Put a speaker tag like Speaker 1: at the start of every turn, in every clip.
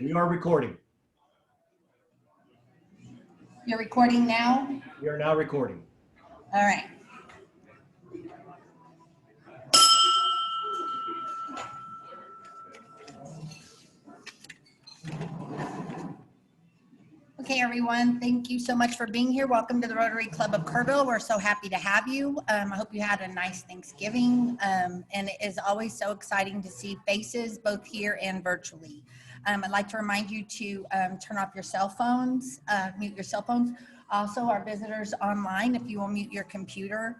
Speaker 1: We are recording.
Speaker 2: You're recording now?
Speaker 1: We are now recording.
Speaker 2: All right. Okay, everyone, thank you so much for being here. Welcome to the Rotary Club of Kerrville. We're so happy to have you. I hope you had a nice Thanksgiving, and it is always so exciting to see faces both here and virtually. I'd like to remind you to turn off your cell phones, mute your cell phones. Also, our visitors online, if you will mute your computer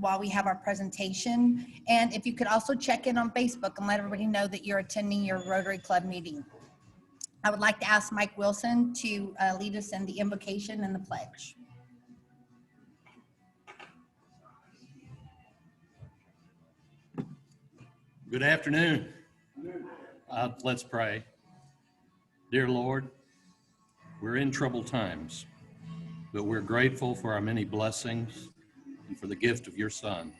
Speaker 2: while we have our presentation. And if you could also check in on Facebook and let everybody know that you're attending your Rotary Club meeting. I would like to ask Mike Wilson to lead us in the invocation and the pledge.
Speaker 3: Good afternoon. Let's pray. Dear Lord, we're in troubled times, but we're grateful for our many blessings and for the gift of your Son.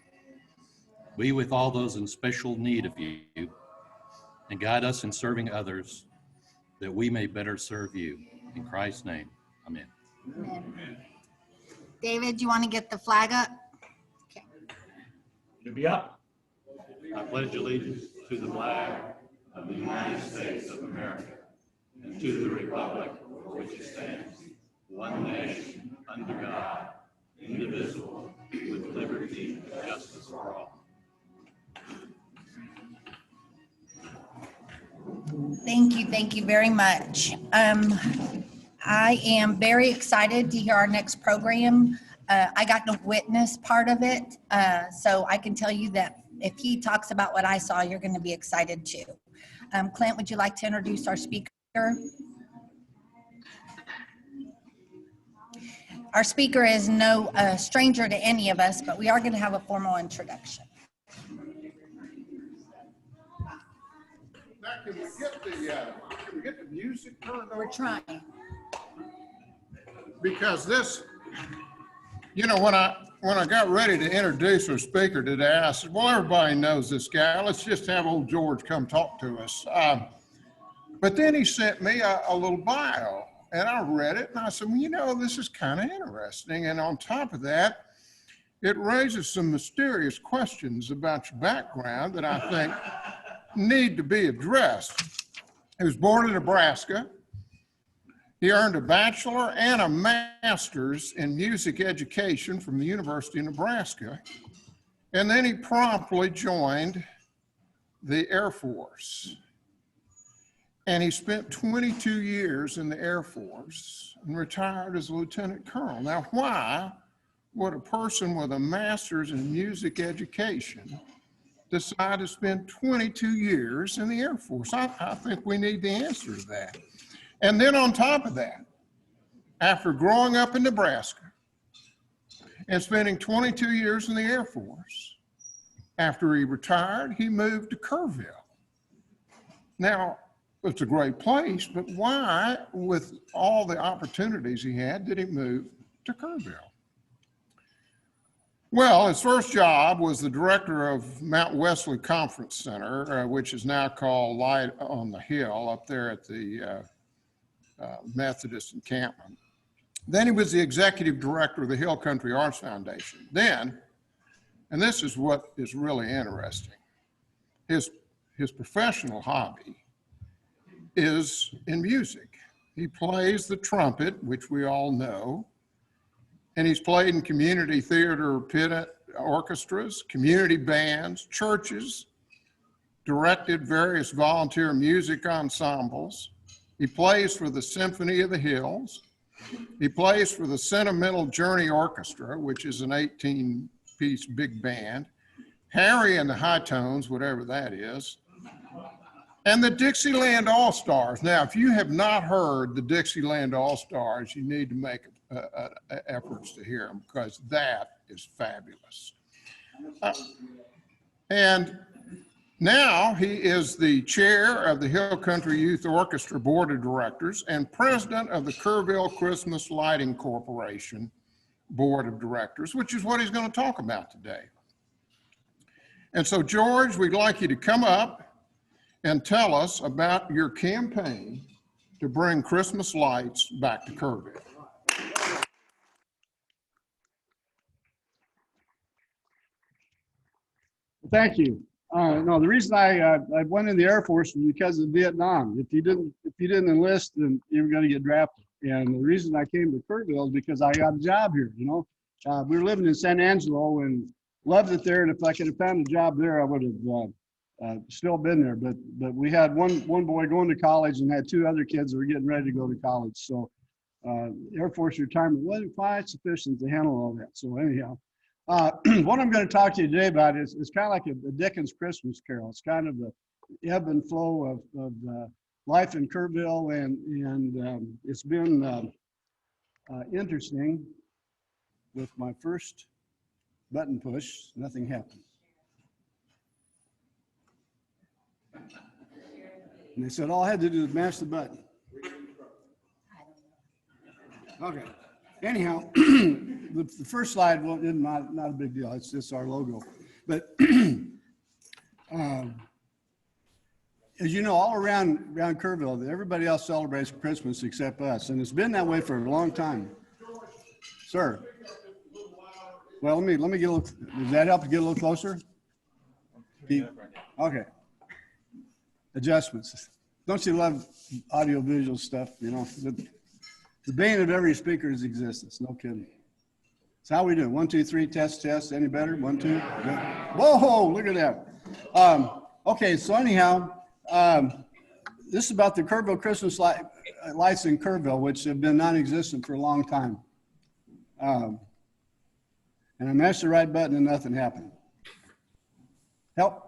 Speaker 3: Be with all those in special need of you and guide us in serving others, that we may better serve you. In Christ's name, amen.
Speaker 2: Amen. David, do you want to get the flag up? Okay.
Speaker 1: Should be up.
Speaker 3: I pledge allegiance to the flag of the United States of America and to the republic for which it stands, one nation, under God, indivisible, with liberty and justice for all.
Speaker 2: Thank you very much. I am very excited to hear our next program. I got to witness part of it, so I can tell you that if he talks about what I saw, you're going to be excited too. Clint, would you like to introduce our speaker? Our speaker is no stranger to any of us, but we are going to have a formal introduction.
Speaker 4: Now, can we get the music turned on?
Speaker 2: We're trying.
Speaker 4: Because this, you know, when I got ready to introduce our speaker today, I said, well, everybody knows this guy. Let's just have old George come talk to us. But then he sent me a little bio, and I read it, and I said, well, you know, this is kind of interesting. And on top of that, it raises some mysterious questions about your background that I think need to be addressed. He was born in Nebraska. He earned a bachelor and a master's in music education from the University of Nebraska. And then he promptly joined the Air Force. And he spent 22 years in the Air Force and retired as a lieutenant colonel. Now, why would a person with a master's in music education decide to spend 22 years in the Air Force? I think we need the answer to that. And then on top of that, after growing up in Nebraska and spending 22 years in the Air Force, after he retired, he moved to Kerrville. Now, it's a great place, but why, with all the opportunities he had, did he move to Kerrville? Well, his first job was the director of Mount Wesley Conference Center, which is now called Light on the Hill up there at the Methodist encampment. Then he was the executive director of the Hill Country Arts Foundation. Then, and this is what is really interesting, his professional hobby is in music. He plays the trumpet, which we all know, and he's played in community theater pit orchestras, community bands, churches, directed various volunteer music ensembles. He plays for the Symphony of the Hills. He plays for the Sentimental Journey Orchestra, which is an 18-piece big band, Harry and the High Tones, whatever that is, and the Dixieland All-Stars. Now, if you have not heard the Dixieland All-Stars, you need to make efforts to hear them, because that is fabulous. And now he is the chair of the Hill Country Youth Orchestra Board of Directors and president of the Kerrville Christmas Lighting Corporation Board of Directors, which is what he's going to talk about today. And so, George, we'd like you to come up and tell us about your campaign to bring Christmas lights back to Kerrville.
Speaker 5: Thank you. No, the reason I went in the Air Force was because of Vietnam. If you didn't enlist, then you were going to get drafted. And the reason I came to Kerrville is because I got a job here. You know, we were living in San Angelo and loved it there. And if I could have found a job there, I would have still been there. But we had one boy going to college and had two other kids that were getting ready to go to college. So Air Force retirement wasn't quite sufficient to handle all that. So anyhow. What I'm going to talk to you today about is kind of like a Dickens Christmas Carol. It's kind of the ebb and flow of life in Kerrville, and it's been interesting. With my first button push, nothing happened. And they said all I had to do was mash the button. Okay. Anyhow, the first slide is not a big deal. It's just our logo. But as you know, all around Kerrville, everybody else celebrates Christmas except us, and it's been that way for a long time. Sir. Well, let me get a little. Does that help to get a little closer? Okay. Adjustments. Don't you love audio-visual stuff? You know. The bane of every speaker is existence. No kidding. So how we doing? 1, 2, 3, test, test. Any better? 1, 2. Good. Whoa, look at that. Okay, so anyhow, this is about the Kerrville Christmas lights in Kerrville, which have been non-existent for a long time. And I mashed the right button and nothing happened. Help.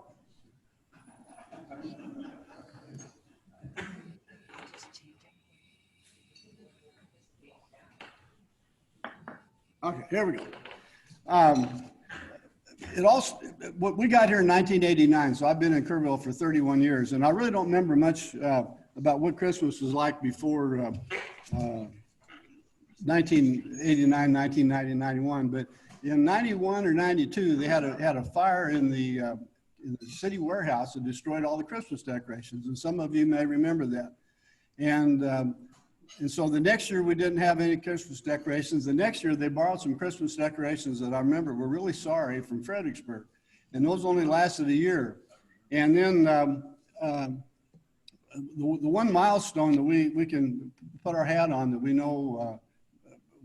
Speaker 5: Okay, here we go. What we got here in 1989, so I've been in Kerrville for 31 years, and I really don't remember much about what Christmas was like before 1989, 1990, 91. But in 91 or 92, they had a fire in the city warehouse that destroyed all the Christmas decorations, and some of you may remember that. And so the next year we didn't have any Christmas decorations. The next year they borrowed some Christmas decorations that I remember were really sorry from Fredericksburg. And those only lasted a year. And then the one milestone that we can put our hat on that we know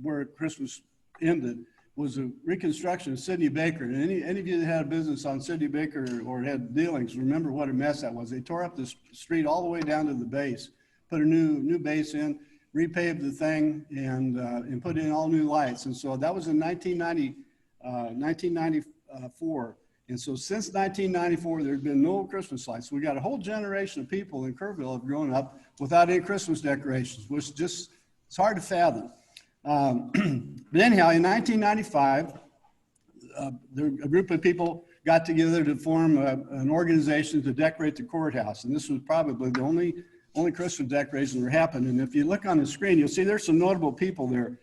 Speaker 5: where Christmas ended was a reconstruction of Sidney Baker. And any of you that had a business on Sidney Baker or had dealings remember what a mess that was. They tore up the street all the way down to the base, put a new base in, repaved the thing, and put in all new lights. And so that was in 1994. And so since 1994, there's been no Christmas lights. We got a whole generation of people in Kerrville have grown up without any Christmas decorations, which just, it's hard to fathom. But anyhow, in 1995, a group of people got together to form an organization to decorate the courthouse. And this was probably the only Christmas decorations that were happening. And if you look on the screen, you'll see there's some notable people there.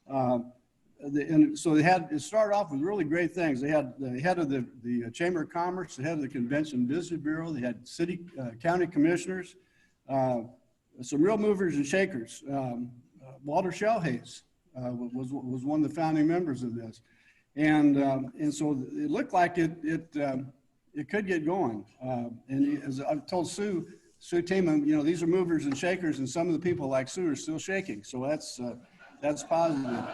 Speaker 5: And so it started off with really great things. They had the head of the Chamber of Commerce, the head of the Convention Business Bureau, they had county commissioners, some real movers and shakers. Walter Shellhays was one of the founding members of this. And so it looked like it could get going. And as I told Sue Teeman, you know, these are movers and shakers, and some of the people like Sue are still shaking. So that's positive.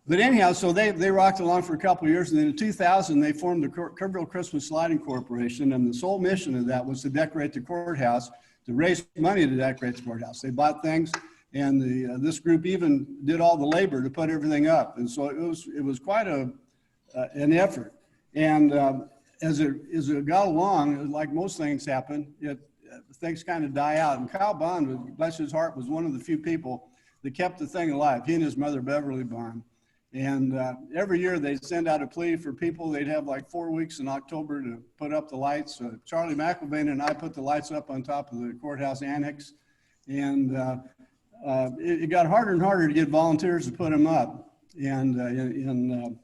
Speaker 5: But anyhow, so they rocked along for a couple of years, and then in 2000, they formed the Kerrville Christmas Lighting Corporation, and the sole mission of that was to decorate the courthouse, to raise money to decorate the courthouse. They bought things, and this group even did all the labor to put everything up. And so it was quite an effort. And as it got along, like most things happen, things kind of die out. And Kyle Bond, bless his heart, was one of the few people that kept the thing alive, he and his mother, Beverly Bond. And every year they'd send out a plea for people. They'd have like 4 weeks in October to put up the lights. Charlie McIlvain and I put the lights up on top of the courthouse annex. And it got harder and harder to get volunteers to put them up. And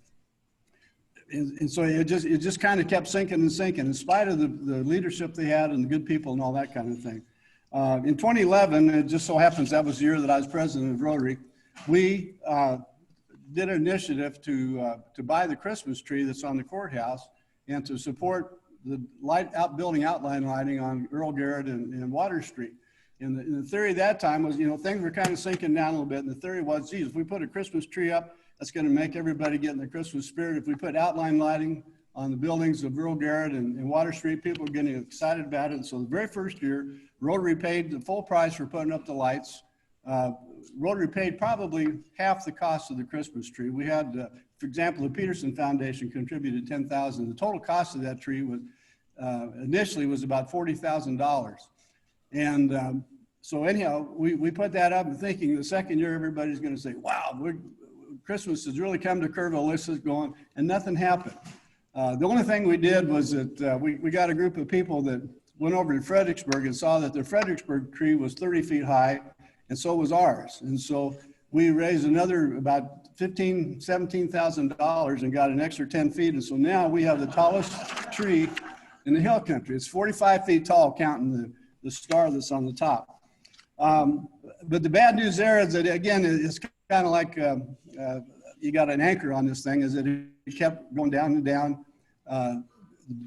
Speaker 5: and so it just kind of kept sinking and sinking in spite of the leadership they had and the good people and all that kind of thing. In 2011, it just so happens that was the year that I was president of Rotary, we did an initiative to buy the Christmas tree that's on the courthouse and to support the building outline lighting on Earl Garrett and Water Street. And the theory at that time was, you know, things were kind of sinking down a little bit. And the theory was, geez, if we put a Christmas tree up, that's going to make everybody get in the Christmas spirit. If we put outline lighting on the buildings of Earl Garrett and Water Street, people are getting excited about it. And so the very first year, Rotary paid the full price for putting up the lights. Rotary paid probably half the cost of the Christmas tree. We had, for example, the Peterson Foundation contributed $10,000. The total cost of that tree was initially was about $40,000. And so anyhow, we put that up and thinking the second year, everybody's going to say, wow, Christmas has really come to Kerrville, this is going, and nothing happened. The only thing we did was that we got a group of people that went over to Fredericksburg and saw that the Fredericksburg tree was 30 feet high, and so was ours. And so we raised another about $17,000 and got an extra 10 feet. And so now we have the tallest tree in the hill country. It's 45 feet tall, counting the star that's on the top. But the bad news there is that, again, it's kind of like you got an anchor on this thing, is that it kept going down and down.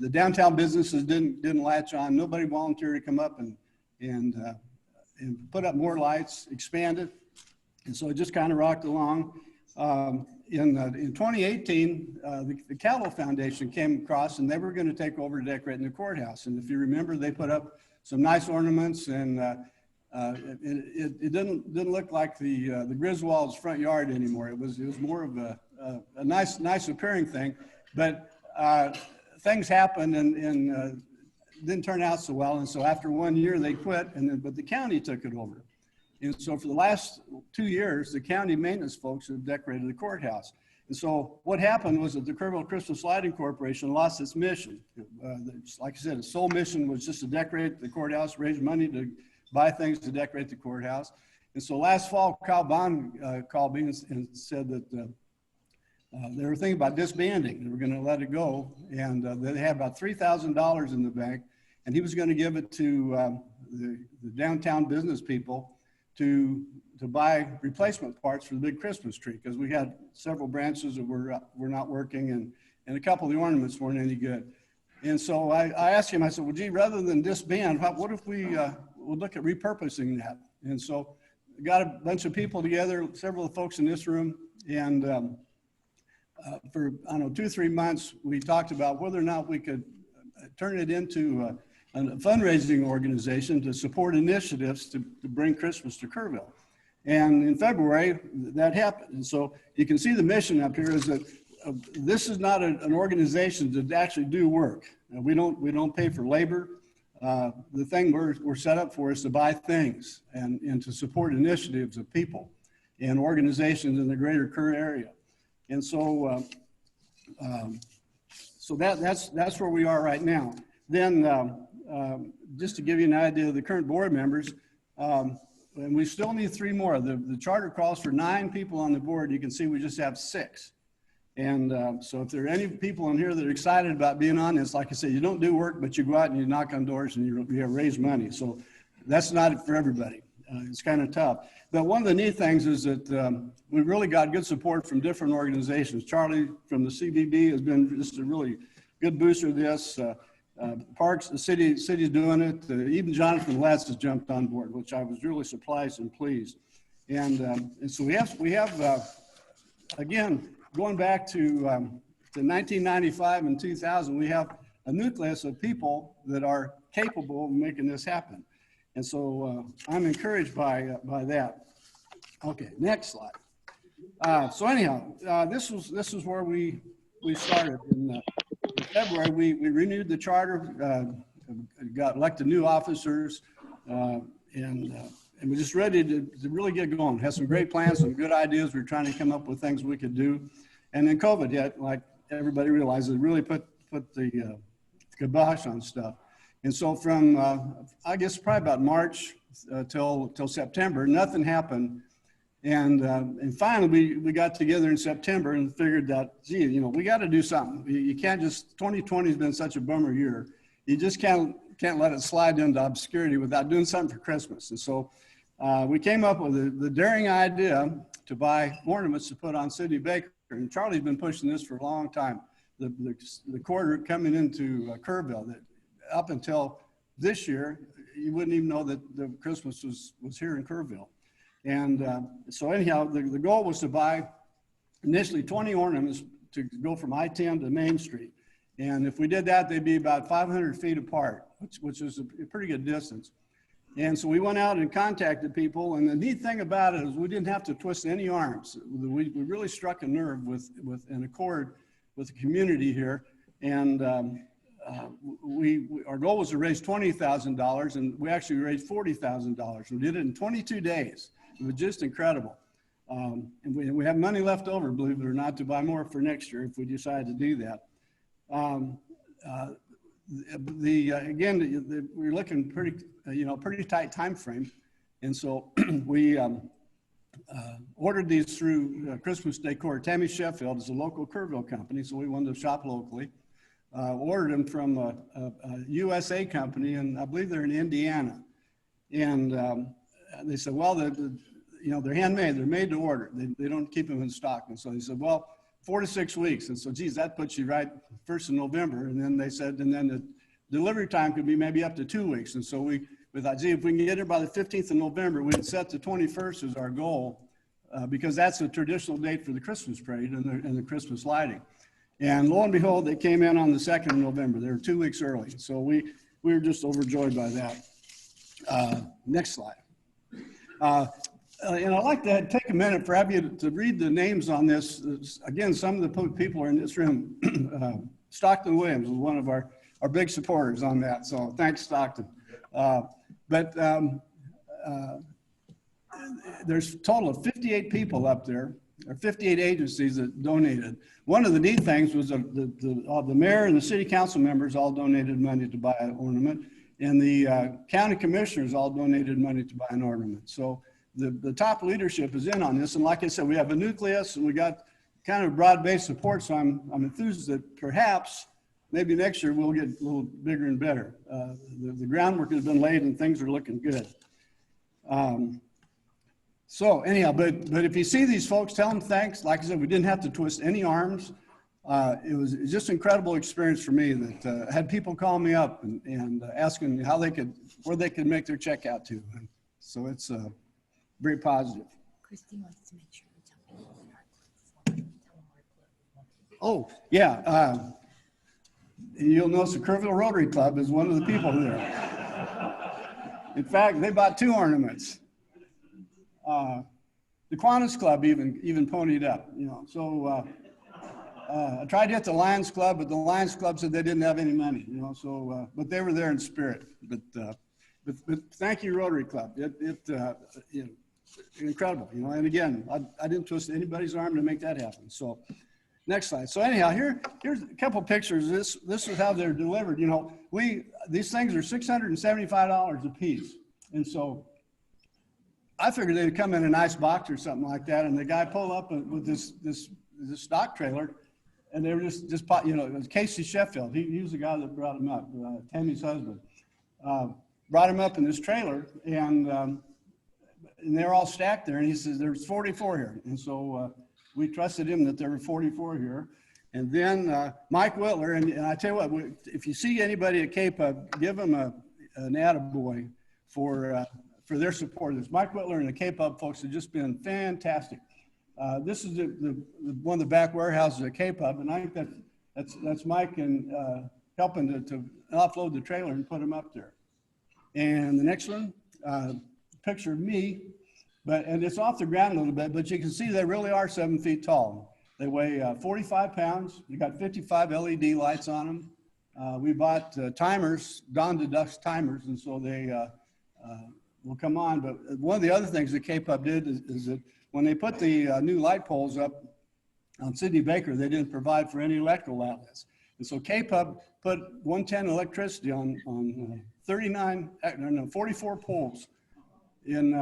Speaker 5: The downtown businesses didn't latch on. Nobody volunteered to come up and put up more lights, expand it. And so it just kind of rocked along. In 2018, the Kerrville Foundation came across and they were going to take over decorating the courthouse. And if you remember, they put up some nice ornaments, and it didn't look like the Griswold's front yard anymore. It was more of a nice appearing thing, but things happened and didn't turn out so well. And so after 1 year they quit, but the county took it over. And so for the last 2 years, the county maintenance folks have decorated the courthouse. And so what happened was that the Kerrville Christmas Lighting Corporation lost its mission. Like I said, its sole mission was just to decorate the courthouse, raise money to buy things to decorate the courthouse. And so last fall, Kyle Bond called me and said that they were thinking about disbanding. They were going to let it go. And they had about $3,000 in the bank. And he was going to give it to the downtown business people to buy replacement parts for the big Christmas tree, because we had several branches that were not working, and a couple of the ornaments weren't any good. And so I asked him, I said, well, gee, rather than disband, what if we would look at repurposing that? And so we got a bunch of people together, several of the folks in this room, and for, I don't know, 2 or 3 months, we talked about whether or not we could turn it into a fundraising organization to support initiatives to bring Christmas to Kerrville. And in February, that happened. And so you can see the mission up here is that this is not an organization to actually do work. We don't pay for labor. The thing we're set up for is to buy things and to support initiatives of people and organizations in the greater Kerr area. And so, that's where we are right now. Then just to give you an idea of the current board members, and we still need 3 more. The charter calls for 9 people on the board. You can see we just have 6. And so if there are any people in here that are excited about being on this, like I said, you don't do work, but you go out and you knock on doors and you raise money. So that's not for everybody. It's kind of tough. But one of the neat things is that we really got good support from different organizations. Charlie from the CBB has been just a really good booster of this. Parks, the city's doing it. Even Jonathan Letts has jumped on board, which I was really surprised and pleased. And so we have again, going back to 1995 and 2000, we have a nucleus of people that are capable of making this happen. And so I'm encouraged by that. Okay, next slide. So anyhow, this is where we started. In February, we renewed the charter, got elected new officers, and we're just ready to really get going. Had some great plans, some good ideas. We're trying to come up with things we could do. And then COVID hit, like everybody realizes, it really put the kibosh on stuff. And so from, I guess, probably about March till September, nothing happened And finally, we got together in September and figured that, gee, you know, we got to do something. You can't just, 2020 has been such a bummer year. You just can't let it slide into obscurity without doing something for Christmas. And so we came up with the daring idea to buy ornaments to put on Sidney Baker. And Charlie's been pushing this for a long time. The quarter coming into Kerrville, that up until this year, you wouldn't even know that the Christmas was here in Kerrville. And so anyhow, the goal was to buy initially 20 ornaments to go from I-10 to Main Street. And if we did that, they'd be about 500 feet apart, which is a pretty good distance. And so we went out and contacted people. And the neat thing about it is we didn't have to twist any arms. We really struck a nerve with an accord with the community here. And our goal was to raise $20,000, and we actually raised $40,000. We did it in 22 days. It was just incredible. And we have money left over, believe it or not, to buy more for next year if we decide to do that. Again, we're looking pretty tight time frame. And so we ordered these through Christmas Decor. Tammy Sheffield is a local Kerrville company, so we wanted to shop locally. Ordered them from a USA company, and I believe they're in Indiana. And they said, well, they're handmade, they're made to order. They don't keep them in stock. And so they said, well, 4 to 6 weeks. And so, geez, that puts you right 1st of November. And then they said, and then the delivery time could be maybe up to 2 weeks. And so we thought, gee, if we can get it by the 15th of November, we'd set the 21st as our goal because that's a traditional date for the Christmas parade and the Christmas lighting. And lo and behold, they came in on the 2nd of November. They were 2 weeks early. So we were just overjoyed by that. Next slide. And I'd like to take a minute for you to read the names on this. Again, some of the people are in this room. Stockton Williams was one of our big supporters on that. So thanks, Stockton. There's a total of 58 people up there, or 58 agencies that donated. One of the neat things was the mayor and the city council members all donated money to buy an ornament, and the county commissioners all donated money to buy an ornament. So the top leadership is in on this. And like I said, we have a nucleus and we got kind of broad-based support. So I'm enthused that perhaps maybe next year we'll get a little bigger and better. The groundwork has been laid and things are looking good. So anyhow, but if you see these folks, tell them thanks. Like I said, we didn't have to twist any arms. It was just an incredible experience for me that had people call me up and asking how where they could make their check out to. And so it's very positive.
Speaker 2: Christy wants to make sure you tell me.
Speaker 5: Oh, yeah. You'll notice the Kerrville Rotary Club is one of the people there. In fact, they bought 2 ornaments. The Kiwanis Club even ponied up, you know. So I tried to get the Lions Club, but the Lions Club said they didn't have any money, you know. So, but they were there in spirit. But thank you, Rotary Club. You know, incredible, you know. And again, I didn't twist anybody's arm to make that happen. So, next slide. So anyhow, here's a couple pictures. This is how they're delivered. You know, these things are $675 a piece, and so I figured they'd come in a nice box or something like that. And the guy pulled up with this stock trailer, and they were just you know, it was Casey Sheffield. He was the guy that brought him up, Tammy's husband. Brought him up in this trailer, and they're all stacked there. And he says, there's 44 here. And so we trusted him that there were 44 here. And then Mike Whitler, and I tell you what, if you see anybody at K-Pub, give them an attaboy for their support. This Mike Whitler and the K-Pub folks have just been fantastic. This is one of the back warehouses at K-Pub, and I think that's Mike and helping to offload the trailer and put them up there. And the next one, picture of me, and it's off the ground a little bit, but you can see they really are 7 feet tall. They weigh 45 pounds. They got 55 LED lights on them. We bought timers, dawn to dusk timers, and so they will come on. But one of the other things that K-Pub did is that when they put the new light poles up on Sidney Baker, they didn't provide for any electrical outlets. And so K-Pub put 110 electricity on 44 poles in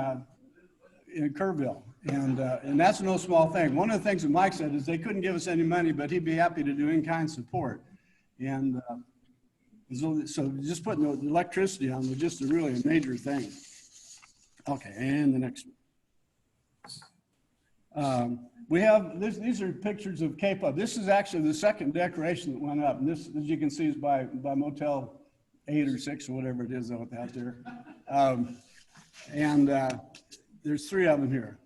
Speaker 5: in Kerrville. And that's no small thing. One of the things that Mike said is they couldn't give us any money, but he'd be happy to do in-kind support. And so just putting the electricity on was just really a major thing. Okay, and the next one. We have, these are pictures of Cape Up. This is actually the second decoration that went up. And this, as you can see, is by Motel 8 or 6 or whatever it is out there. There's 3 of them here.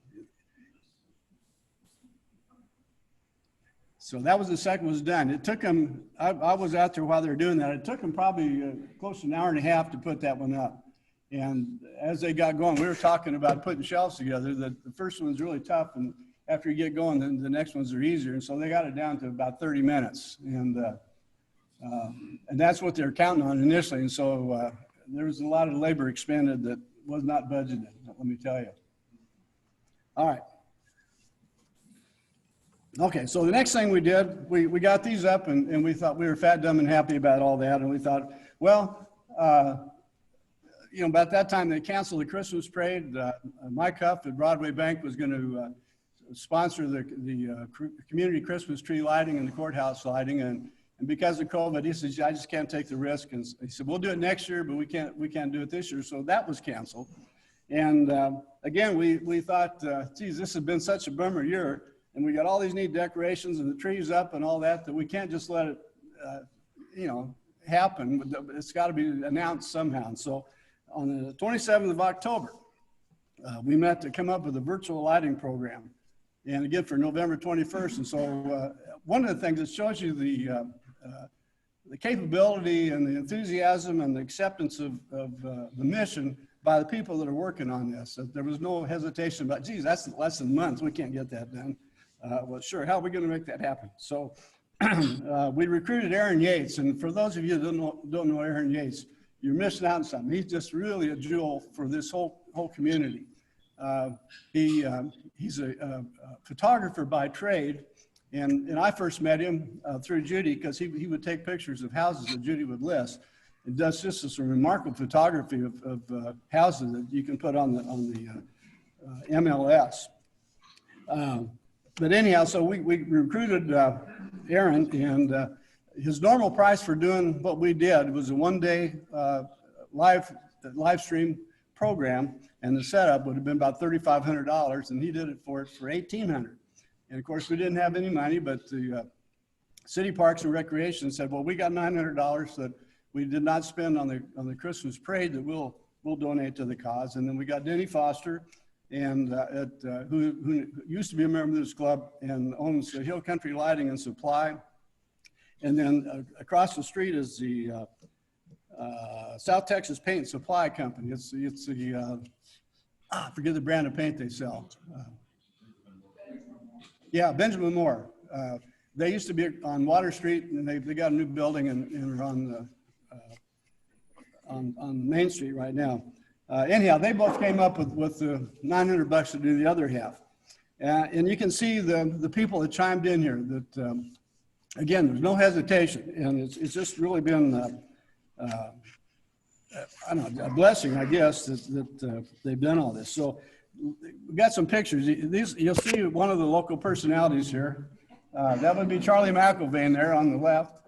Speaker 5: So that was the second was done. It took them, I was out there while they were doing that. It took them probably close to an hour and a half to put that one up. And as they got going, we were talking about putting shelves together. The first one's really tough, and after you get going, then the next ones are easier. And so they got it down to about 30 minutes. And that's what they're counting on initially. And so there was a lot of labor expended that was not budgeted, let me tell you. All right. Okay, so the next thing we did, we got these up and we thought we were fat, dumb, and happy about all that. And we thought, well, you know, about that time they canceled the Christmas parade. Mike Huff at Broadway Bank was going to sponsor the community Christmas tree lighting and the courthouse lighting. And because of COVID, he says, I just can't take the risk. And he said, we'll do it next year, but we can't do it this year. So that was canceled. And again, we thought, geez, this has been such a bummer year. And we got all these neat decorations and the trees up and all that we can't just let it, you know, happen. It's got to be announced somehow. And so on the 27th of October, we met to come up with a virtual lighting program. And again, for November 21st. And so one of the things that shows you the capability and the enthusiasm and the acceptance of the mission by the people that are working on this. There was no hesitation about, geez, that's less than months. We can't get that done. Well, sure, how are we going to make that happen? So we recruited Aaron Yates. And for those of you that don't know Aaron Yates, you're missing out on something. He's just really a jewel for this whole community. He's a photographer by trade. And I first met him through Judy because he would take pictures of houses that Judy would list. It does just this remarkable photography of houses that you can put on the MLS. But anyhow, so we recruited Aaron, and his normal price for doing what we did was a one-day live stream program, and the setup would have been about $3,500, and he did it for $1,800. And of course, we didn't have any money, but the City Parks and Recreation said, well, we got $900 that we did not spend on the Christmas parade that we'll donate to the cause. And then we got Denny Foster, and who used to be a member of this club and owns Hill Country Lighting and Supply. And then across the street is the South Texas Paint and Supply Company. It's the I forget the brand of paint they sell. Yeah, Benjamin Moore. They used to be on Water Street, and they got a new building and are on Main Street right now. Anyhow, they both came up with the $900 to do the other half. And you can see the people that chimed in here that, again, there's no hesitation. And it's just really been, I don't know, a blessing, I guess, that they've done all this. So we got some pictures. These, you'll see one of the local personalities here. That would be Charlie McIlvain there on the left,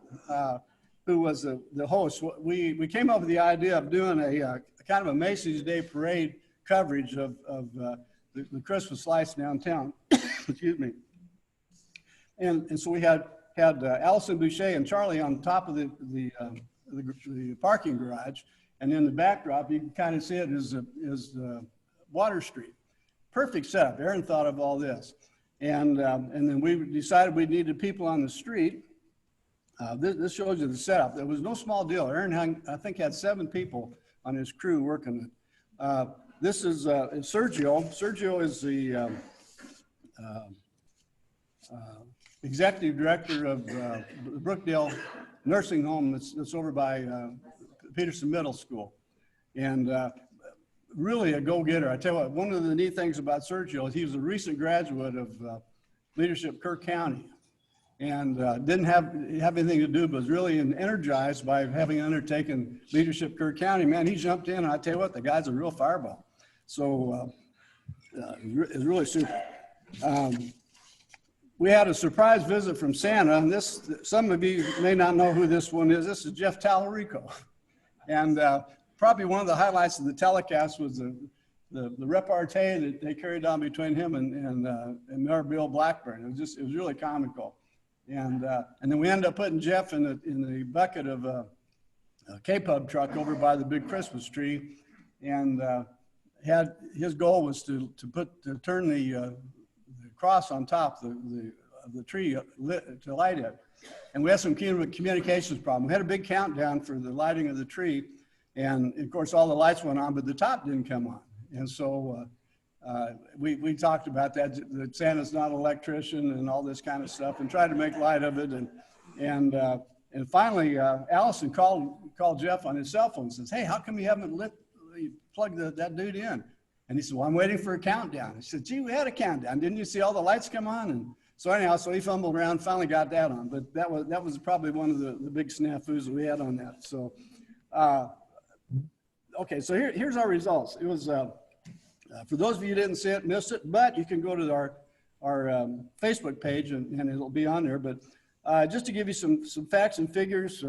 Speaker 5: who was the host. We came up with the idea of doing a kind of a Macy's Day Parade coverage of the Christmas lights downtown. Excuse me. And so we had Allison Boucher and Charlie on top of the parking garage, and in the backdrop you can kind of see it is Water Street. Perfect setup. Aaron thought of all this, and then we decided we needed people on the street. This shows you the setup. There was no small deal. Aaron, I think, had 7 people on his crew working it. This is Sergio. Sergio is the executive director of the Brookdale nursing home that's over by Peterson Middle School. And really a go-getter. I tell you what, one of the neat things about Sergio is he was a recent graduate of Leadership Kerr County, and didn't have anything to do, but was really energized by having undertaken Leadership Kerr County. Man, he jumped in, and I tell you what, the guy's a real fireball. So It was really super. We had a surprise visit from Santa, and this, some of you may not know who this one is. This is Jeff Tallarico. And probably one of the highlights of the telecast was the repartee that they carried on between him and Mayor Bill Blackburn. It was really comical. And then we ended up putting Jeff in the bucket of a K-Pub truck over by the big Christmas tree, and had his goal was to turn the cross on top of the tree to light it. And we had some communications problem. We had a big countdown for the lighting of the tree, and of course all the lights went on, but the top didn't come on. And so we talked about that Santa's not an electrician and all this kind of stuff, and tried to make light of it. And finally, Allison called Jeff on his cell phone and says, "Hey, how come you haven't plugged that dude in?" And he said, "Well, I'm waiting for a countdown." I said, "Gee, we had a countdown. Didn't you see all the lights come on?" And so anyhow, so he fumbled around, finally got that on. But that was probably one of the big snafus that we had on that. So, okay, so here's our results. It was, for those of you who didn't see it, missed it, but you can go to our Facebook page and it'll be on there. But just to give you some facts and figures,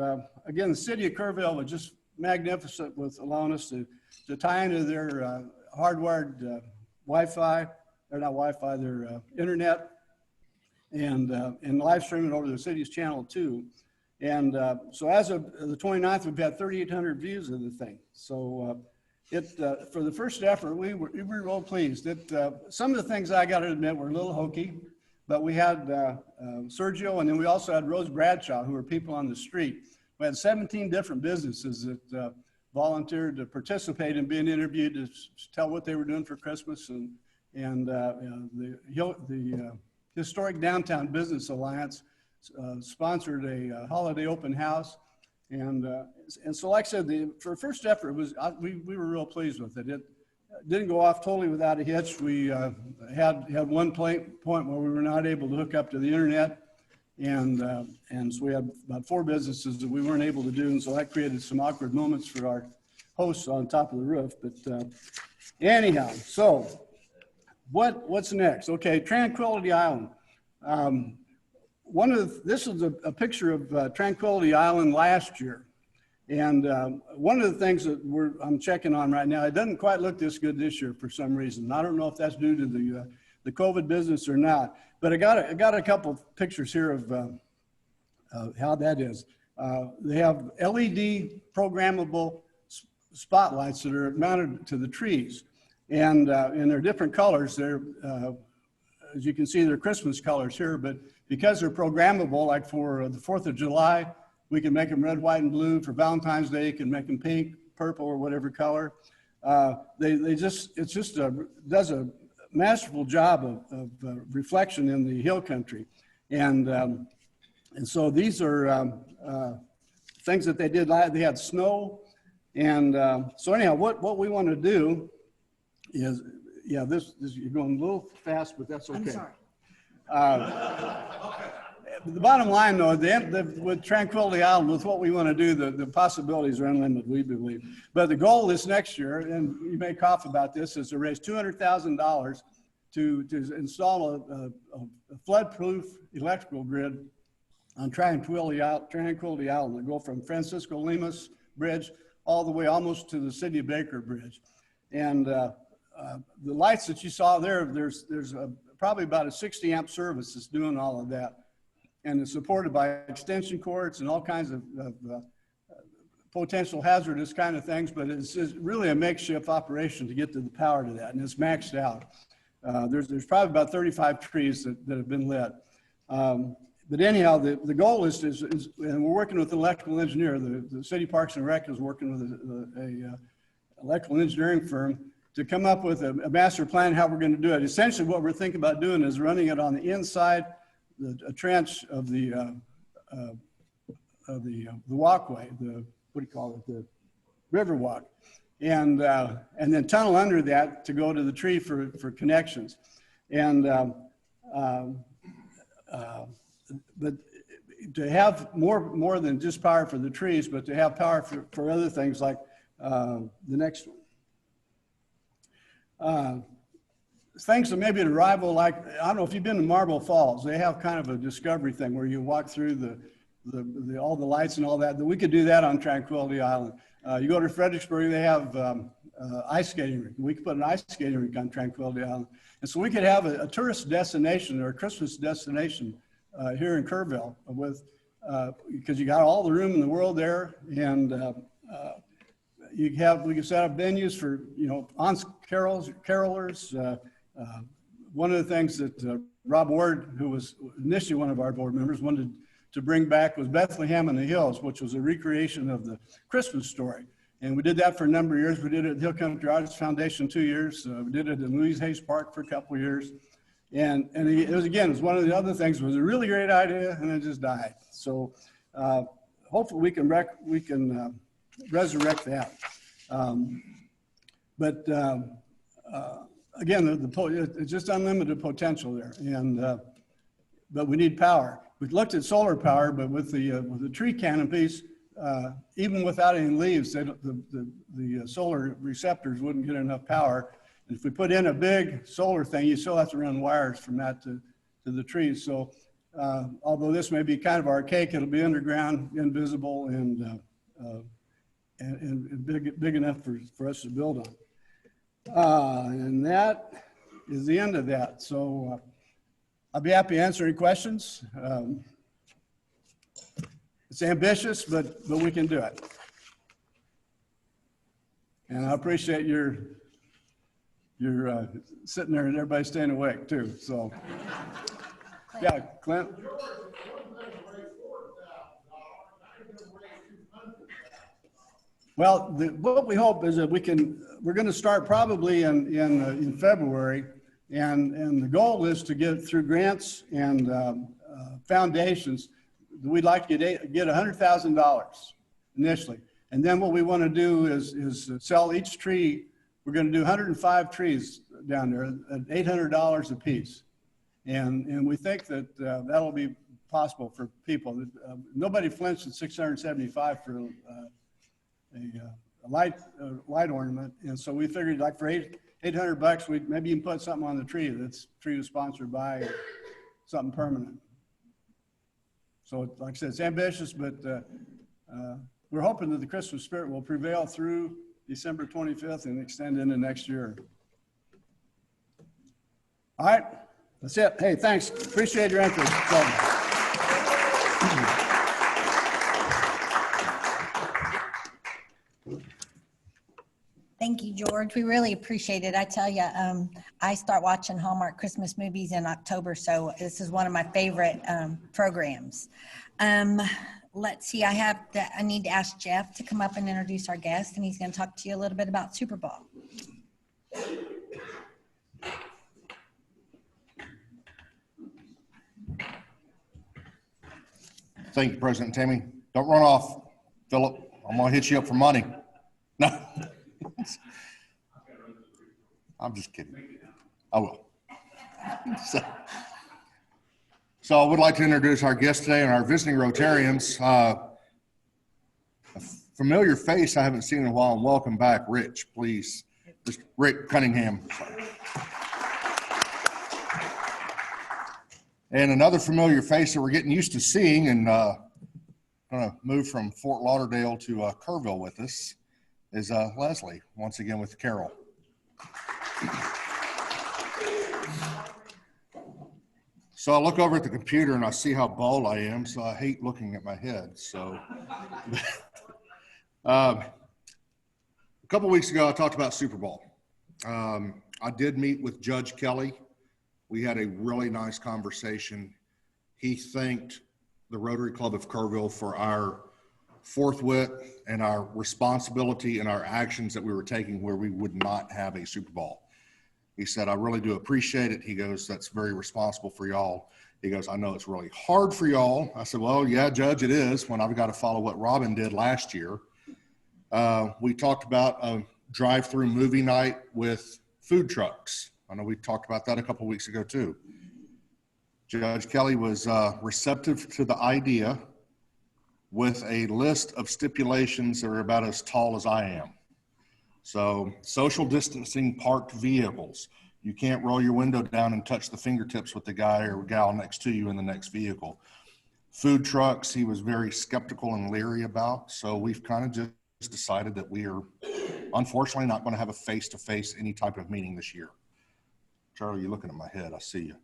Speaker 5: again, the city of Kerrville was just magnificent with allowing us to tie into their hardwired Wi-Fi, or not Wi-Fi, their internet, and live streaming over the city's channel 2. And so as of the 29th, we've had 3,800 views of the thing. So for the first effort, we were real pleased. Some of the things I got to admit were a little hokey, but we had Sergio, and then we also had Rose Bradshaw, who were people on the street. We had 17 different businesses that volunteered to participate in being interviewed to tell what they were doing for Christmas, and the Historic Downtown Business Alliance sponsored a holiday open house, and so like I said, for first effort, we were real pleased with it. It didn't go off totally without a hitch. We had one point where we were not able to hook up to the internet, and so we had about 4 businesses that we weren't able to do, and so that created some awkward moments for our hosts on top of the roof. But anyhow, so what's next? Okay, Tranquility Island. This is a picture of Tranquility Island last year, and one of the things that I'm checking on right now, it doesn't quite look this good this year for some reason. I don't know if that's due to the COVID business or not, but I got a couple of pictures here of how that is. They have LED programmable spotlights that are mounted to the trees, and they're different colors. They're as you can see, they're Christmas colors here, but because they're programmable, like for the 4th of July, we can make them red, white, and blue. For Valentine's Day, you can make them pink, purple, or whatever color. It just does a masterful job of reflection in the hill country. And so these are things that they did. They had snow. And so anyhow, what we want to do is, yeah, this you're going a little fast, but that's okay. I'm sorry. The bottom line, though, with Tranquility Island, with what we want to do, the possibilities are unlimited, we believe. But the goal this next year, and you may cough about this, is to raise $200,000 to install a flood-proof electrical grid on Tranquility Island. They go from Francisco Lemus Bridge all the way almost to the City of Baker Bridge. And the lights that you saw there's probably about a 60 amp service that's doing all of that. And it's supported by extension cords and all kinds of potential hazardous kind of things, but it's really a makeshift operation to get to the power to that, and it's maxed out. There's probably about 35 trees that have been lit. But anyhow, the goal is, and we're working with an electrical engineer. The City Parks and Rec is working with a electrical engineering firm to come up with a master plan how we're going to do it. Essentially, what we're thinking about doing is running it on the inside, a trench of the walkway, what do you call it, the river walk, and then tunnel under that to go to the tree for connections, and but to have more than just power for the trees, but to have power for other things like the next one. things that maybe to rival, like, I don't know if you've been to Marble Falls, they have kind of a discovery thing where you walk through all the lights and all that. We could do that on Tranquility Island. You go to Fredericksburg, they have ice skating rink. We could put an ice skating rink on Tranquility Island. And so we could have a tourist destination or a Christmas destination here in Kerrville with, because you got all the room in the world there, and we can set up venues for, carolers. One of the things that Rob Ward, who was initially one of our board members, wanted to bring back was Bethlehem in the Hills, which was a recreation of the Christmas story. And we did that for a number of years. We did it at Hill Country Arts Foundation 2 years. We did it in Louise Hayes Park for a couple of years. And it was one of the other things. It was a really great idea, and it just died. So hopefully we can resurrect that. Again, it's just unlimited potential there. And but we need power. We looked at solar power, but with the tree canopies, even without any leaves, the solar receptors wouldn't get enough power. And if we put in a big solar thing, you still have to run wires from that to the trees. So although this may be kind of archaic, it'll be underground, invisible, and big enough for us to build on. And that is the end of that. So I'll be happy to answer any questions. It's ambitious, but we can do it. And I appreciate your sitting there and everybody staying awake too. So, yeah, Clint. Well, what we hope is that we're going to start probably in February, and the goal is to get through grants and foundations. We'd like to get $100,000 initially, and then what we want to do is sell each tree. We're going to do 105 trees down there at $800 a piece, and we think that that'll be possible for people. Nobody flinched at $675 for a light ornament, and so we figured like for $800, we maybe you can put something on the tree that's sponsored by something permanent. So like I said, it's ambitious, but we're hoping that the Christmas spirit will prevail through December 25th and extend into next year. All right, that's it. Hey, thanks. Appreciate your interest.
Speaker 2: Thank you, George. We really appreciate it. I tell you, I start watching Hallmark Christmas movies in October, so this is one of my favorite programs. Let's see, I need to ask Jeff to come up and introduce our guest, and he's going to talk to you a little bit about Super Bowl.
Speaker 6: Thank you, President Tammy. Don't run off, Philip. I'm going to hit you up for money. No. I'm just kidding. I will. So I would like to introduce our guest today and our visiting Rotarians. A familiar face I haven't seen in a while, and welcome back, Rich, please. Just Rick Cunningham. Sorry. And another familiar face that we're getting used to seeing, and going to move from Fort Lauderdale to Kerrville with us, is Leslie, once again with Carol. So I look over at the computer and I see how bald I am, so I hate looking at my head. So a couple weeks ago, I talked about Super Bowl. I did meet with Judge Kelly. We had a really nice conversation. He thanked the Rotary Club of Kerrville for our forthwith and our responsibility and our actions that we were taking where we would not have a Super Bowl. He said, I really do appreciate it. He goes, that's very responsible for y'all. He goes, I know it's really hard for y'all. I said, well, yeah, Judge, it is when I've got to follow what Robin did last year. We talked about a drive-through movie night with food trucks. I know we talked about that a couple weeks ago too. Judge Kelly was receptive to the idea with a list of stipulations that are about as tall as I am. So social distancing parked vehicles, You can't roll your window down and touch the fingertips with the guy or gal next to you in the next vehicle. Food trucks, he was very skeptical and leery about. So we've kind of just decided that we are unfortunately not going to have a face-to-face any type of meeting this year. Charlie, you're looking at my head. I see you.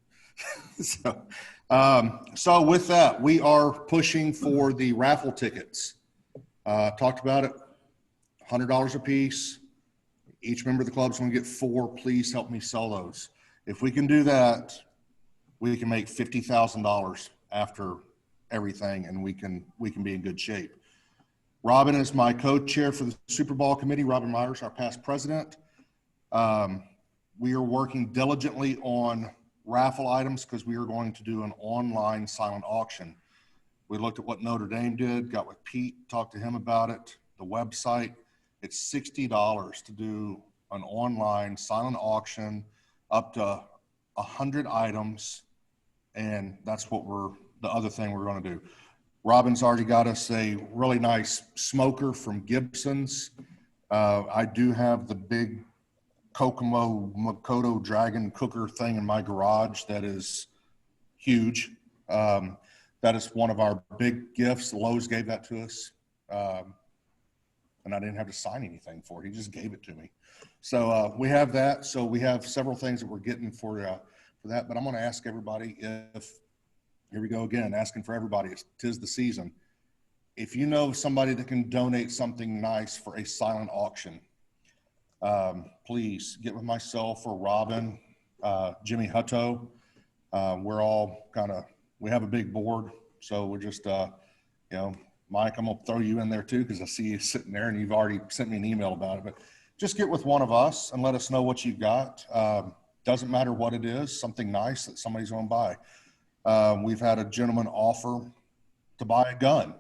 Speaker 6: So with that, we are pushing for the raffle tickets. Talked about it, $100 a piece. Each member of the club is going to get 4. Please help me sell those. If we can do that, we can make $50,000 after everything, and we can be in good shape. Robin is my co-chair for the Super Bowl committee. Robin Myers, our past president. We are working diligently on raffle items because we are going to do an online silent auction. We looked at what Notre Dame did, got with Pete, talked to him about it, the website. It's $60 to do an online silent auction up to 100 items. And that's what the other thing we're going to do. Robin's already got us a really nice smoker from Gibson's. I do have the big Kokomo Makoto Dragon cooker thing in my garage that is huge. That is one of our big gifts. Lowe's gave that to us. And I didn't have to sign anything for it. He just gave it to me. So we have that. So we have several things that we're getting for that. But I'm going to ask everybody here we go again, asking for everybody. Tis the season. If you know somebody that can donate something nice for a silent auction, please get with myself or Robin, Jimmy Hutto. We're all we have a big board. So we're just, Mike, I'm going to throw you in there too, because I see you sitting there and you've already sent me an email about it. But just get with one of us and let us know what you've got. Doesn't matter what it is, something nice that somebody's going to buy. We've had a gentleman offer to buy a gun.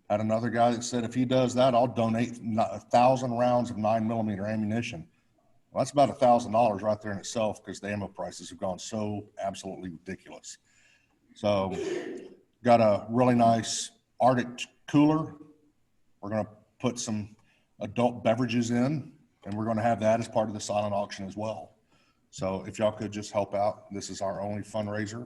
Speaker 6: Had another guy that said, if he does that, I'll donate 1,000 rounds of 9mm ammunition. Well, that's about $1,000 right there in itself, because the ammo prices have gone so absolutely ridiculous. So got a really nice Arctic cooler. We're going to put some adult beverages in, and we're going to have that as part of the silent auction as well. So if y'all could just help out, this is our only fundraiser,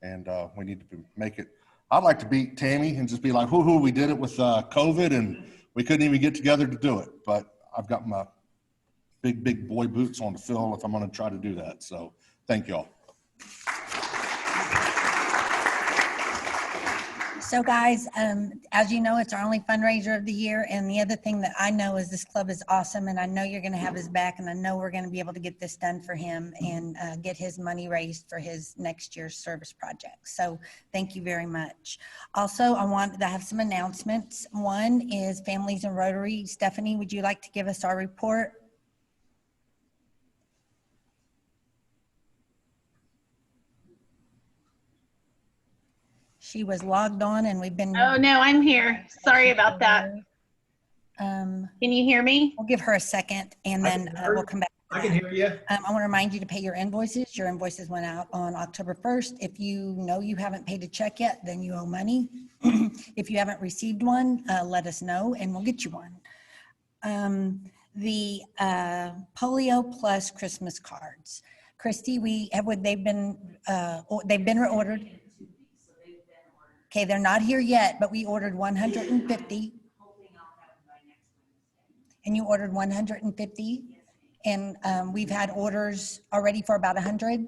Speaker 6: and we need to make it. I'd like to beat Tammy and just be like, hoo-hoo, we did it with COVID, and we couldn't even get together to do it. But I've got my big boy boots on to fill if I'm going to try to do that. So thank y'all.
Speaker 2: So guys, as you know, it's our only fundraiser of the year. And the other thing that I know is this club is awesome, and I know you're going to have his back, and I know we're going to be able to get this done for him and get his money raised for his next year's service project. So thank you very much. Also, I want to have some announcements. One is Families in Rotary. Stephanie, would you like to give us our report? She was logged on, and we've been.
Speaker 7: Oh, no, I'm here. Sorry about that. Can you hear me?
Speaker 2: We'll give her a second, and then we'll come back.
Speaker 1: I can hear you.
Speaker 2: I want to remind you to pay your invoices. Your invoices went out on October 1st. If you know you haven't paid a check yet, then you owe money. If you haven't received one, let us know, and we'll get you one. The Polio Plus Christmas cards. Christy, they've been reordered. Okay, they're not here yet, but we ordered 150. And you ordered 150? And we've had orders already for about 100?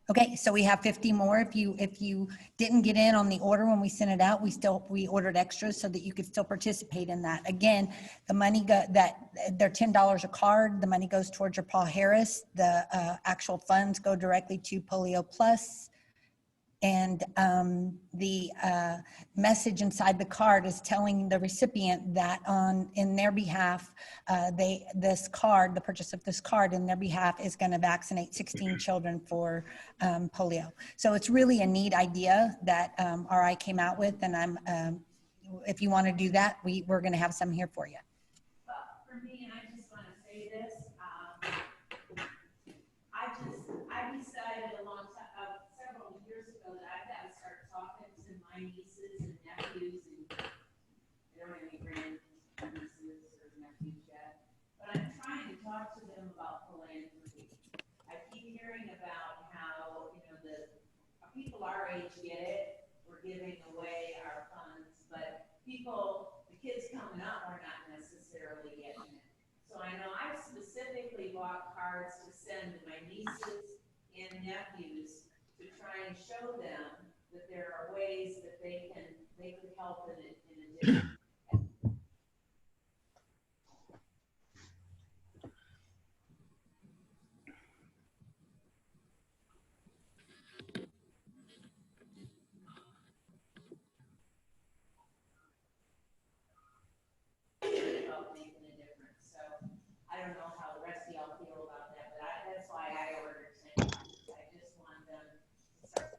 Speaker 2: Okay, so we have 50 more. If you didn't get in on the order when we sent it out, we ordered extras so that you could still participate in that. Again, the money they're $10 a card. The money goes towards your Paul Harris. The actual funds go directly to Polio Plus. And the message inside the card is telling the recipient that in their behalf, the purchase of this card in their behalf is going to vaccinate 16 children for polio. So it's really a neat idea that RI came out with, and if you want to do that, we're going to have some here for you.
Speaker 8: For me, and I just want to say this, I decided several years ago that I've got to start talking to my nieces and nephews, and they don't have any grandnieces or nephews yet, but I'm trying to talk to them about philanthropy. I people our age get it. We're giving away our funds, but the kids coming up are not necessarily getting it. So I know I've specifically bought cards to send to my nieces and nephews to try and show them that there are ways that they could help in addition. About making a difference. So I don't know how the rest of y'all feel about that, but that's why I ordered 10 copies. I just want them to start.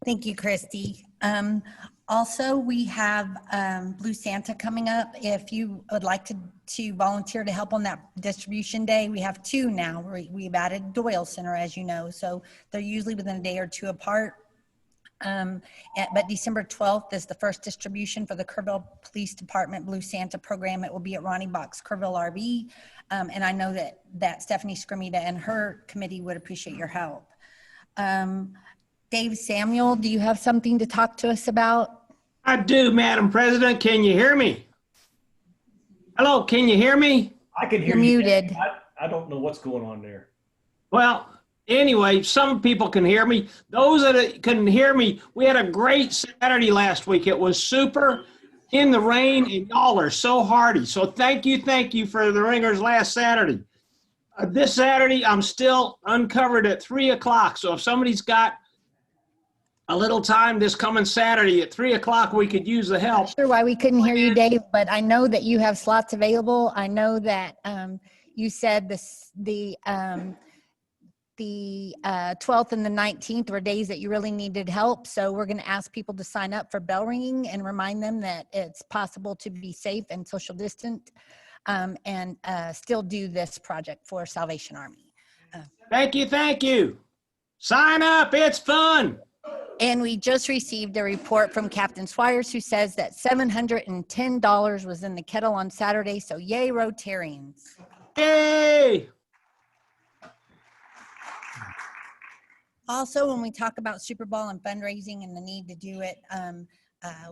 Speaker 2: Thank you, Christy. Also, we have Blue Santa coming up. If you would like to volunteer to help on that distribution day, we have 2 now. We've added Doyle Center, as you know, so they're usually within a day or 2 apart. But December 12th is the first distribution for the Kerrville Police Department Blue Santa program. It will be at Ronnie Box Kerrville RV. And I know that Stephanie Scrimita and her committee would appreciate your help. Dave Samuel, do you have something to talk to us about?
Speaker 9: I do, Madam President. Can you hear me? Hello, can you hear me?
Speaker 1: I can hear
Speaker 2: You're
Speaker 1: you.
Speaker 2: muted.
Speaker 1: I don't know what's going on there.
Speaker 9: Well, anyway, some people can hear me. Those that couldn't hear me, we had a great Saturday last week. It was super in the rain, and y'all are so hardy. So thank you for the Ringers last Saturday. This Saturday, I'm still uncovered at 3 o'clock. So if somebody's got a little time this coming Saturday at 3 o'clock, we could use the help.
Speaker 2: Not sure why we couldn't hear you, Dave, but I know that you have slots available. I know that you said the 12th and the 19th were days that you really needed help. So we're going to ask people to sign up for bell ringing and remind them that it's possible to be safe and social distant and still do this project for Salvation Army.
Speaker 9: Thank you. Sign up. It's fun.
Speaker 2: And we just received a report from Captain Swires who says that $710 was in the kettle on Saturday. So yay, Rotarians.
Speaker 9: Yay.
Speaker 2: Also, when we talk about Super Bowl and fundraising and the need to do it,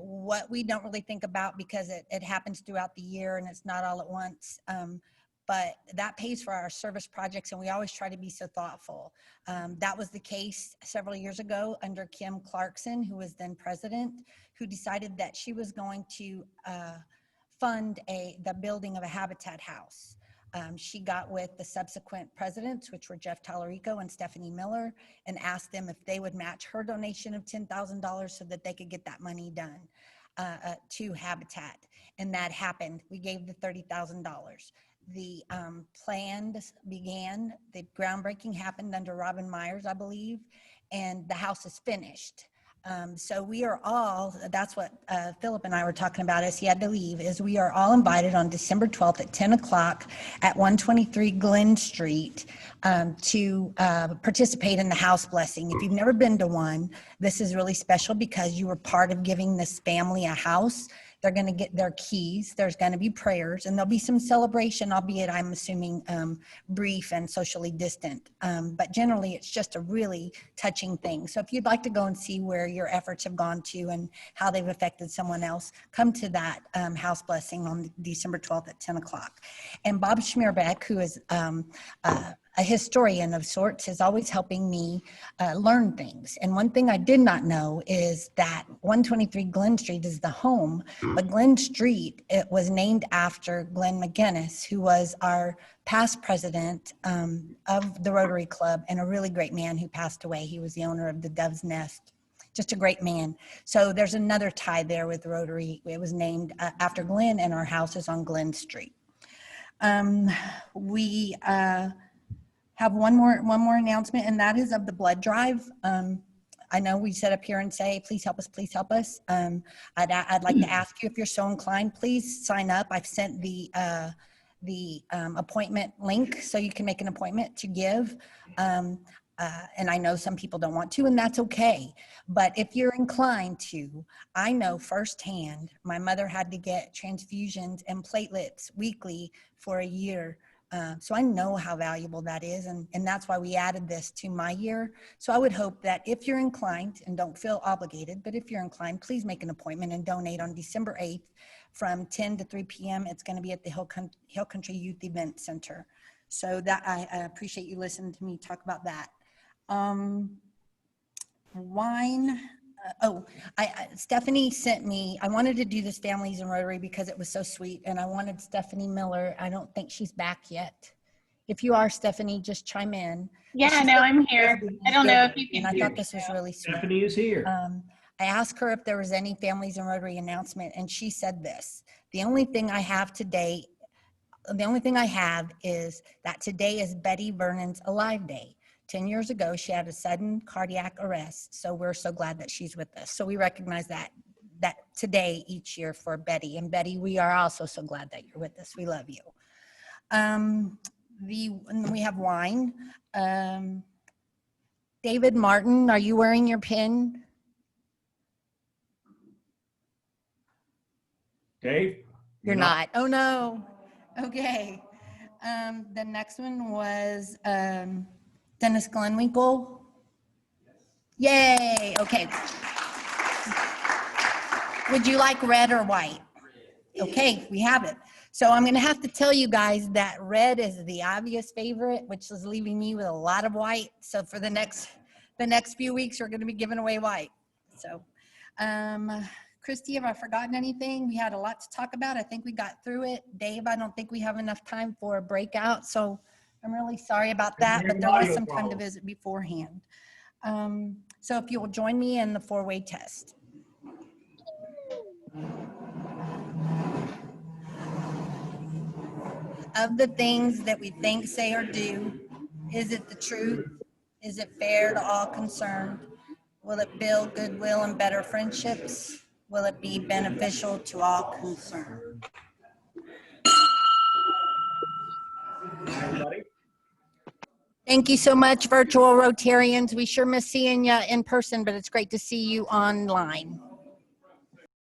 Speaker 2: what we don't really think about because it happens throughout the year and it's not all at once, but that pays for our service projects and we always try to be so thoughtful. That was the case several years ago under Kim Clarkson, who was then president, who decided that she was going to fund the building of a Habitat house. She got with the subsequent presidents, which were Jeff Tallarico and Stephanie Miller, and asked them if they would match her donation of $10,000 so that they could get that money done to Habitat. And that happened. We gave the $30,000. The plans began, the groundbreaking happened under Robin Myers, I believe, and the house is finished. So we are all, that's what Philip and I were talking about as he had to leave, is we are all invited on December 12th at 10 o'clock at 123 Glen Street to participate in the house blessing. If you've never been to one, this is really special because you were part of giving this family a house. They're going to get their keys. There's going to be prayers and there'll be some celebration, albeit I'm assuming brief and socially distant. But generally it's just a really touching thing. So if you'd like to go and see where your efforts have gone to and how they've affected someone else, come to that house blessing on December 12th at 10 o'clock. And Bob Schmierbeck, who is a historian of sorts, is always helping me learn things. And one thing I did not know is that 123 Glen Street is the home, but Glen Street, it was named after Glenn McGinnis, who was our past president of the Rotary Club and a really great man who passed away. He was the owner of the Dove's Nest. Just a great man. So there's another tie there with Rotary. It was named after Glenn and our house is on Glen Street. We have one more announcement, and that is of the blood drive. I know we sit up here and say, please help us, please help us. I'd like to ask you if you're so inclined, please sign up. I've sent the appointment link so you can make an appointment to give. And I know some people don't want to, and that's okay. But if you're inclined to, I know firsthand, my mother had to get transfusions and platelets weekly for a year So I know how valuable that is, and that's why we added this to my year. So I would hope that if you're inclined, and don't feel obligated, but if you're inclined, please make an appointment and donate on December 8th from 10 to 3 p.m. It's going to be at the Hill Country Youth Event Center. So that I appreciate you listening to me talk about that. Wine. Stephanie sent me, I wanted to do this Families in Rotary because it was so sweet, and I wanted Stephanie Miller. I don't think she's back yet. If you are, Stephanie, just chime in.
Speaker 7: Yeah, no, I'm here. I don't know if you can
Speaker 2: And I
Speaker 7: hear
Speaker 2: thought this was really sweet.
Speaker 1: Stephanie is here.
Speaker 2: I asked her if there was any Families in Rotary announcement, and she said this: the only thing I have today, the only thing I have is that today is Betty Vernon's Alive Day. 10 years ago, she had a sudden cardiac arrest. So we're so glad that she's with us. So we recognize that today each year for Betty. And Betty, we are also so glad that you're with us. We love you. We have wine. David Martin, are you wearing your pin?
Speaker 1: Dave?
Speaker 2: You're not. Oh no. Okay. The next one was Dennis Glenwinkle. Yay. Okay. Would you like red or white? Okay, we have it. So I'm going to have to tell you guys that red is the obvious favorite, which is leaving me with a lot of white. So for the next few weeks, we're going to be giving away white. So, Christy, have I forgotten anything? We had a lot to talk about. I think we got through it. Dave, I don't think we have enough time for a breakout. So I'm really sorry about that, but there was some time to visit beforehand. So if you will join me in the 4-way test. Of the things that we think, say, or do, is it the truth? Is it fair to all concerned? Will it build goodwill and better friendships? Will it be beneficial to all concerned?
Speaker 1: Everybody?
Speaker 2: Thank you so much, virtual Rotarians. We sure miss seeing you in person, but it's great to see you online.